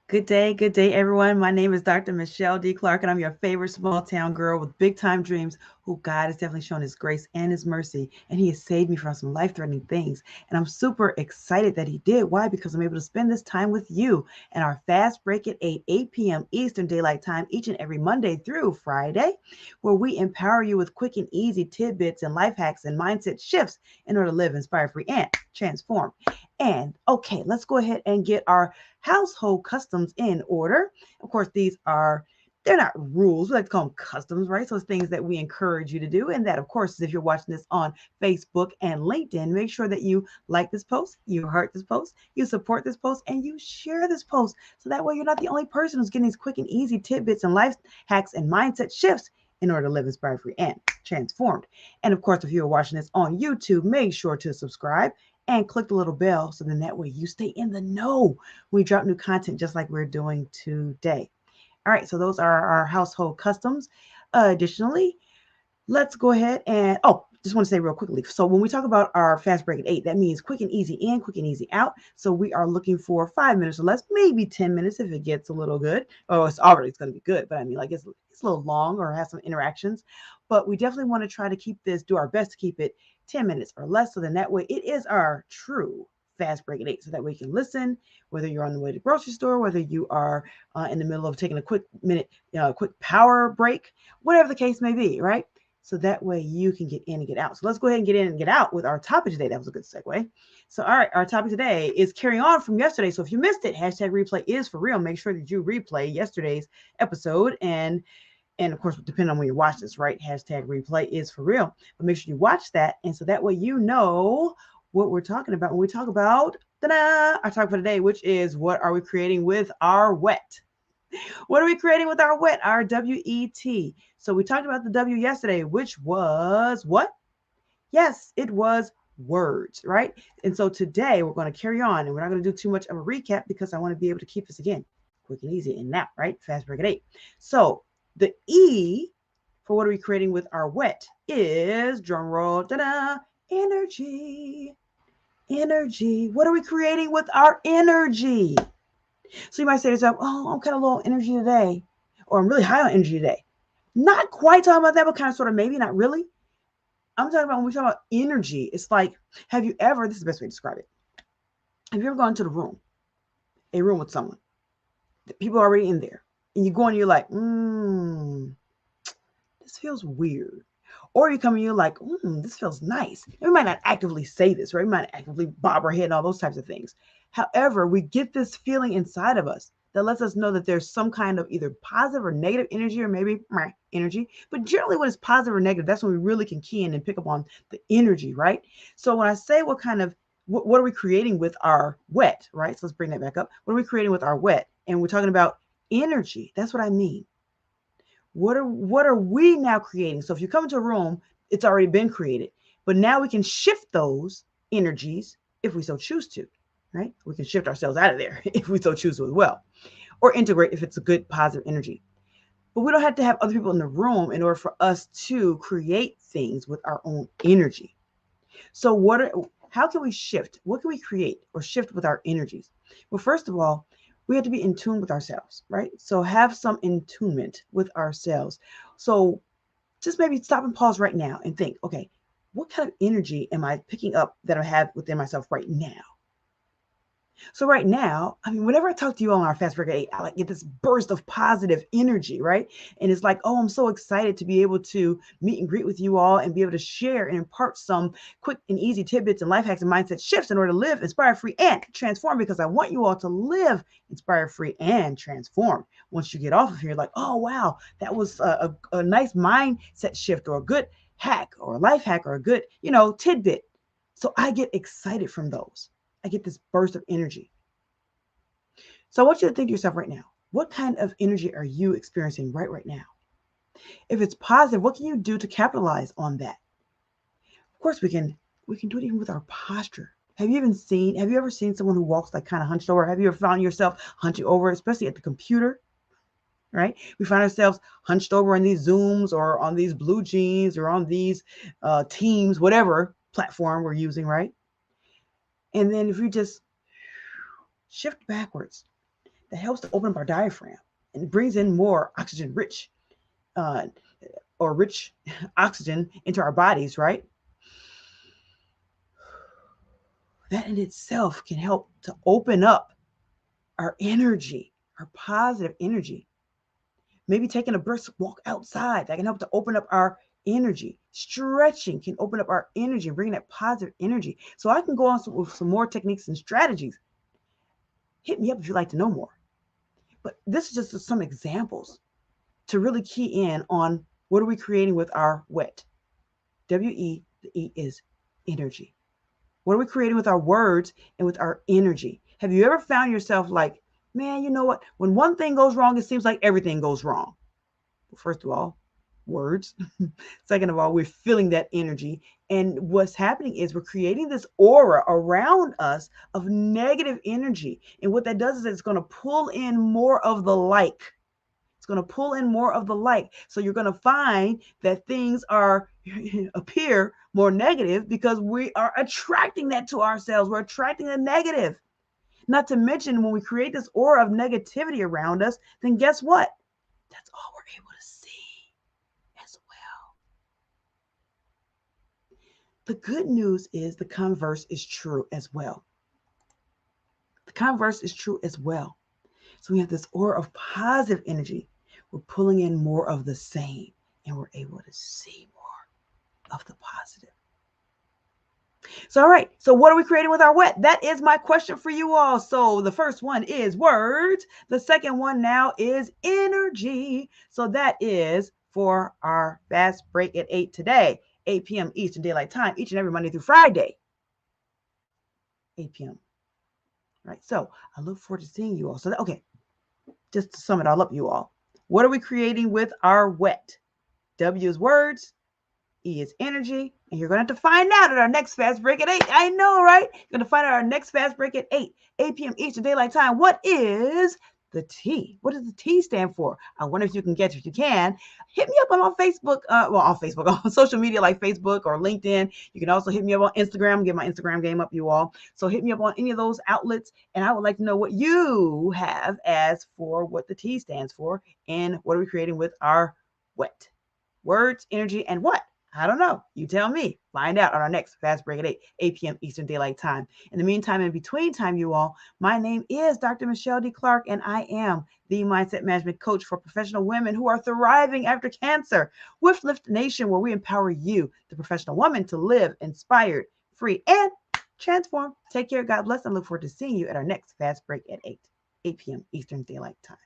Good day, everyone. My name is Dr. Michele D. Clark, and I'm your favorite small town girl with big time dreams who God has definitely shown His grace and His mercy, and He has saved me from some life threatening things. And I'm super excited that He did. Why? Because I'm able to spend this time with you and our fast break at 8 p.m. Eastern Daylight Time each and every Monday through Friday, where we empower you with quick and easy tidbits and life hacks and mindset shifts in order to live inspired free and transform. And okay, let's go ahead and get our household customs in order. Of course, they're not rules. We like to call them customs, right? So it's things that we encourage you to do. And that, of course, is if you're watching this on Facebook and LinkedIn, make sure that you like this post, you heart this post, you support this post, and you share this post. So that way you're not the only person who's getting these quick and easy tidbits and life hacks and mindset shifts in order to live inspired free and transformed. And of course, if you're watching this on YouTube, make sure to subscribe and click the little bell so then that way you stay in the know. We drop new content just like we're doing today. All right, so those are our household customs. Additionally, let's go ahead and just want to say real quickly. So when we talk about our fast break at 8, that means quick and easy in, quick and easy out. So we are looking for 5 minutes or less, maybe 10 minutes if it gets a little good. Oh, it's going to be good, but I mean, like it's a little long or have some interactions. But we definitely want to try to do our best to keep it 10 minutes or less. So then that way it is our true fast break at 8. So that way you can listen, whether you're on the way to the grocery store, whether you are in the middle of taking a quick minute, quick power break, whatever the case may be, right? So that way you can get in and get out. So let's go ahead and get in and get out with our topic today. That was a good segue. So, all right, our topic today is carrying on from yesterday. So if you missed it, hashtag replay is for real. Make sure that you replay yesterday's episode. And of course, depending on when you watch this, right? Hashtag replay is for real. But make sure you watch that. And so that way you know what we're talking about when we talk about our topic for today, which is what are we creating with our WET? What are we creating with our WET? Our W-E-T. So we talked about the W yesterday, which was what? Yes, it was words, right? And so today we're going to carry on and we're not going to do too much of a recap because I want to be able to keep this again quick and easy and now, right? Fast break at 8. So the E for what are we creating with our WET is drum roll, da-da, energy. Energy. What are we creating with our energy? So you might say to yourself, oh, I'm kind of low on energy today, or I'm really high on energy today. Not quite talking about that, but kind of sort of maybe, not really. I'm talking about when we talk about energy, it's like, have you ever, this is the best way to describe it. Have you ever gone to a room with someone, the people are already in there, and you go and you're like, this feels weird. Or you come and you're like, this feels nice. And we might not actively say this, right? We might actively bob our head and all those types of things. However, we get this feeling inside of us that lets us know that there's some kind of either positive or negative energy or maybe energy. But generally when it's positive or negative, that's when we really can key in and pick up on the energy, right? So when I say what are we creating with our WET, right? So let's bring that back up. What are we creating with our WET? And we're talking about energy. That's what I mean. What are we now creating? So if you come into a room, it's already been created, but now we can shift those energies if we so choose to, right? We can shift ourselves out of there if we so choose to as well, or integrate if it's a good positive energy. But we don't have to have other people in the room in order for us to create things with our own energy. So how can we shift? What can we create or shift with our energies? Well, first of all, we have to be in tune with ourselves, right? So have some attunement with ourselves. So just maybe stop and pause right now and think, okay, what kind of energy am I picking up that I have within myself right now? So right now, I mean, whenever I talk to you on our Fast Break 8, I like get this burst of positive energy, right? And it's like, oh, I'm so excited to be able to meet and greet with you all and be able to share and impart some quick and easy tidbits and life hacks and mindset shifts in order to live inspired free and transform because I want you all to live inspired free and transform. Once you get off of here, like, oh, wow, that was a nice mindset shift or a good hack or a life hack or a good, tidbit. So I get excited from those. I get this burst of energy. So I want you to think to yourself right now, what kind of energy are you experiencing right now? If it's positive, what can you do to capitalize on that? Of course, we can do it even with our posture. Have you ever seen someone who walks like kind of hunched over? Have you ever found yourself hunching over, especially at the computer? Right? We find ourselves hunched over in these Zooms or on these Blue Jeans or on these Teams, whatever platform we're using, right? And then if we just shift backwards, that helps to open up our diaphragm and brings in more oxygen rich or rich oxygen into our bodies, right? That in itself can help to open up our energy, our positive energy. Maybe taking a brisk walk outside, that can help to open up our energy. Stretching can open up our energy and bring that positive energy. So I can go on with some more techniques and strategies. Hit me up if you'd like to know more. But this is just some examples to really key in on what are we creating with our WET. W-E, the E is energy. What are we creating with our words and with our energy? Have you ever found yourself like, man, you know what? When one thing goes wrong, it seems like everything goes wrong. Well, first of all, words. Second of all, we're feeling that energy. And what's happening is we're creating this aura around us of negative energy. And what that does is it's going to pull in more of the like. It's going to pull in more of the like. So you're going to find that things are appear more negative because we are attracting that to ourselves. We're attracting the negative. Not to mention, when we create this aura of negativity around us, then guess what? That's all we're able to see as well. The good news is the converse is true as well. The converse is true as well. So we have this aura of positive energy. We're pulling in more of the same, and we're able to see more of the positive. So, all right. So what are we creating with our WET? That is my question for you all. So the first one is words. The second one now is energy. So that is for our fast break at 8 today, 8 p.m. Eastern Daylight Time, each and every Monday through Friday, 8 p.m. Right. So I look forward to seeing you all. So, okay, just to sum it all up, you all, what are we creating with our WET? W is words. E is energy, and you're going to have to find out at our next fast break at 8. I know, right? You're going to find out our next fast break at 8 p.m. Eastern Daylight Time. What is the T? What does the T stand for? I wonder if you can get it. If you can, hit me up on Facebook, on social media like Facebook or LinkedIn. You can also hit me up on Instagram, get my Instagram game up, you all. So hit me up on any of those outlets, and I would like to know what you have as for what the T stands for and what are we creating with our WET. Words, energy, and what? I don't know. You tell me. Find out on our next fast break at 8 p.m. Eastern Daylight Time. In the meantime, in between time, you all, my name is Dr. MicheleDClark, and I am the mindset management coach for professional women who are thriving after cancer with Lift Nation, where we empower you, the professional woman, to live inspired, free, and transform. Take care. God bless, and look forward to seeing you at our next fast break at 8 p.m. Eastern Daylight Time.